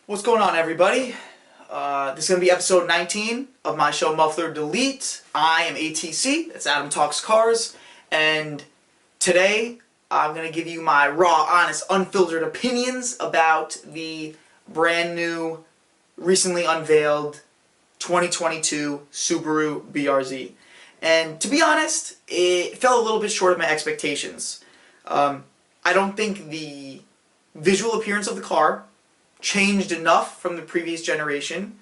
What's going on, everybody? This is going to be episode 19 of my show Muffler Delete. I am ATC, that's Adam Talks Cars, and today I'm going to give you my raw, honest, unfiltered opinions about the brand new, recently unveiled 2022 Subaru BRZ. And to be honest, it fell a little bit short of my expectations. I don't think the visual appearance of the car changed enough from the previous generation.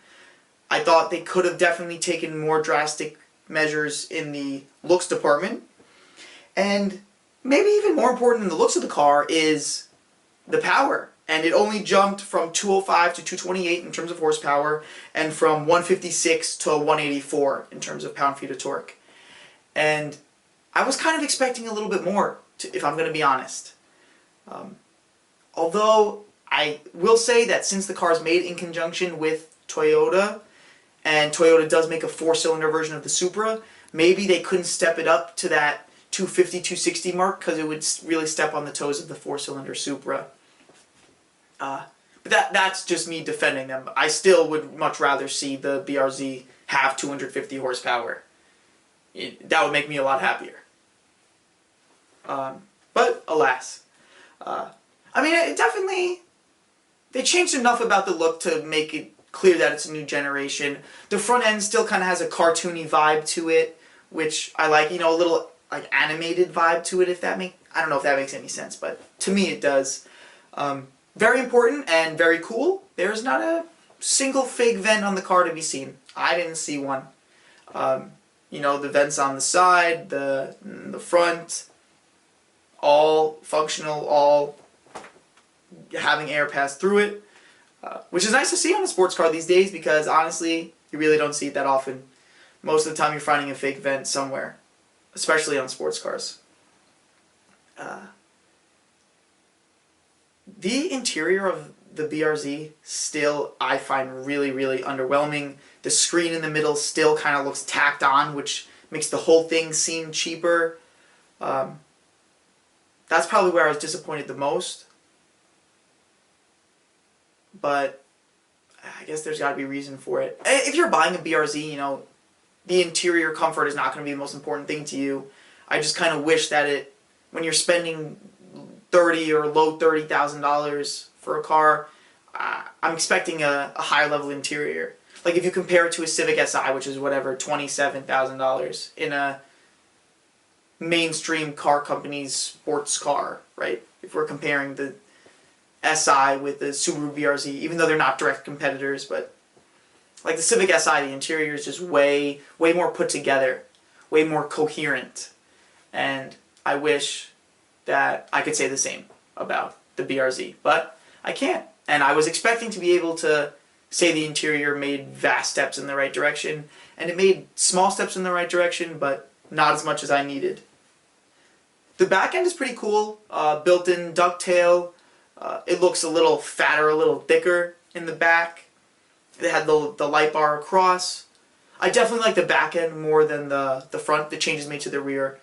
I thought they could have definitely taken more drastic measures in the looks department. And maybe even more important than the looks of the car is the power. And it only jumped from 205 to 228 in terms of horsepower, and from 156 to 184 in terms of pound-feet of torque. And I was kind of expecting a little bit more, if I'm going to be honest. Although I will say that since the car is made in conjunction with Toyota, and Toyota does make a 4-cylinder version of the Supra, maybe they couldn't step it up to that 250, 260 mark because it would really step on the toes of the 4-cylinder Supra. But that's just me defending them. I still would much rather see the BRZ have 250 horsepower. That would make me a lot happier. But alas. I mean, it definitely... They changed enough about the look to make it clear that it's a new generation. The front end still kind of has a cartoony vibe to it, which I like. You know, a little like animated vibe to it. I don't know if that makes any sense, but to me it does. Very important and very cool. There's not a single fake vent on the car to be seen. I didn't see one. You know, the vents on the side, the front, all functional, all having air pass through it, which is nice to see on a sports car these days because honestly, you really don't see it that often. Most of the time you're finding a fake vent somewhere, especially on sports cars. The interior of the BRZ still, I find really, really underwhelming. The screen in the middle still kind of looks tacked on, which makes the whole thing seem cheaper. That's probably where I was disappointed the most. But I guess there's got to be a reason for it. If you're buying a BRZ, you know, the interior comfort is not going to be the most important thing to you. I just kind of wish that when you're spending $30,000 or low $30,000 for a car, I'm expecting a higher level interior. Like if you compare it to a Civic Si, which is whatever, $27,000 in a mainstream car company's sports car, right? If we're comparing the SI with the Subaru BRZ, even though they're not direct competitors, but like the Civic Si, the interior is just way more put together, way more coherent, and I wish that I could say the same about the BRZ, but I can't. And I was expecting to be able to say the interior made vast steps in the right direction, and it made small steps in the right direction, but not as much as I needed. The back end is pretty cool, built-in ducktail. It looks a little fatter, a little thicker in the back. It had the light bar across. I definitely like the back end more than the front. The changes made to the rear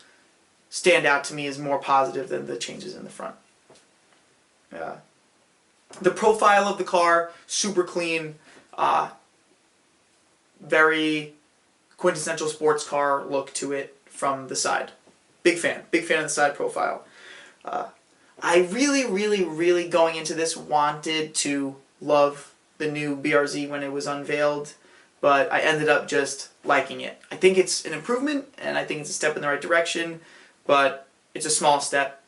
stand out to me as more positive than the changes in the front. The profile of the car, super clean, very quintessential sports car look to it from the side. Big fan of the side profile. I really going into this wanted to love the new BRZ when it was unveiled, but I ended up just liking it. I think it's an improvement, and I think it's a step in the right direction, but it's a small step,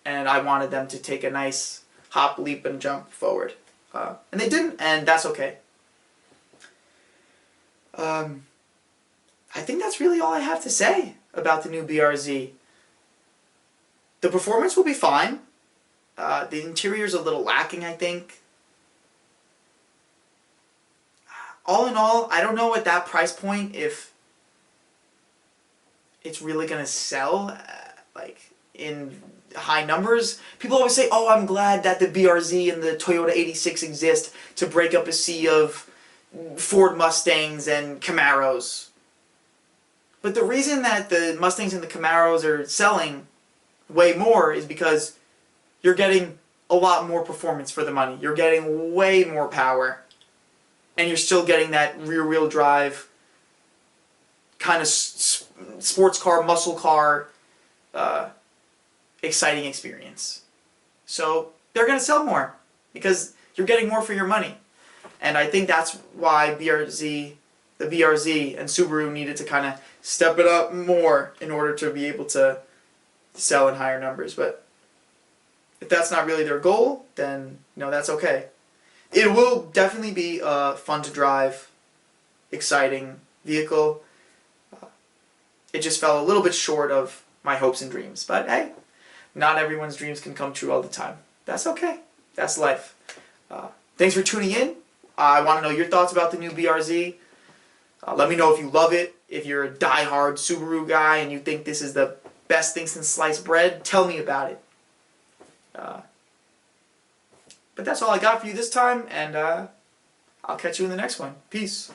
and I wanted them to take a nice hop, leap, and jump forward. And they didn't, and that's okay. I think that's really all I have to say about the new BRZ. The performance will be fine. The interior's a little lacking, I think. All in all, I don't know at that price point if it's really going to sell like in high numbers. People always say, oh, I'm glad that the BRZ and the Toyota 86 exist to break up a sea of Ford Mustangs and Camaros. But the reason that the Mustangs and the Camaros are selling way more is because you're getting a lot more performance for the money. You're getting way more power, and you're still getting that rear-wheel drive kind of sports car, muscle car, exciting experience. So they're going to sell more because you're getting more for your money. And I think that's why the BRZ and Subaru needed to kind of step it up more in order to be able to sell in higher numbers. But if that's not really their goal, then that's okay. It will definitely be a fun to drive, exciting vehicle. It just fell a little bit short of my hopes and dreams. But hey, not everyone's dreams can come true all the time. That's okay. That's life. Thanks for tuning in. I want to know your thoughts about the new BRZ. Let me know if you love it. If you're a die-hard Subaru guy and you think this is the best thing since sliced bread, tell me about it. But that's all I got for you this time, and I'll catch you in the next one. Peace.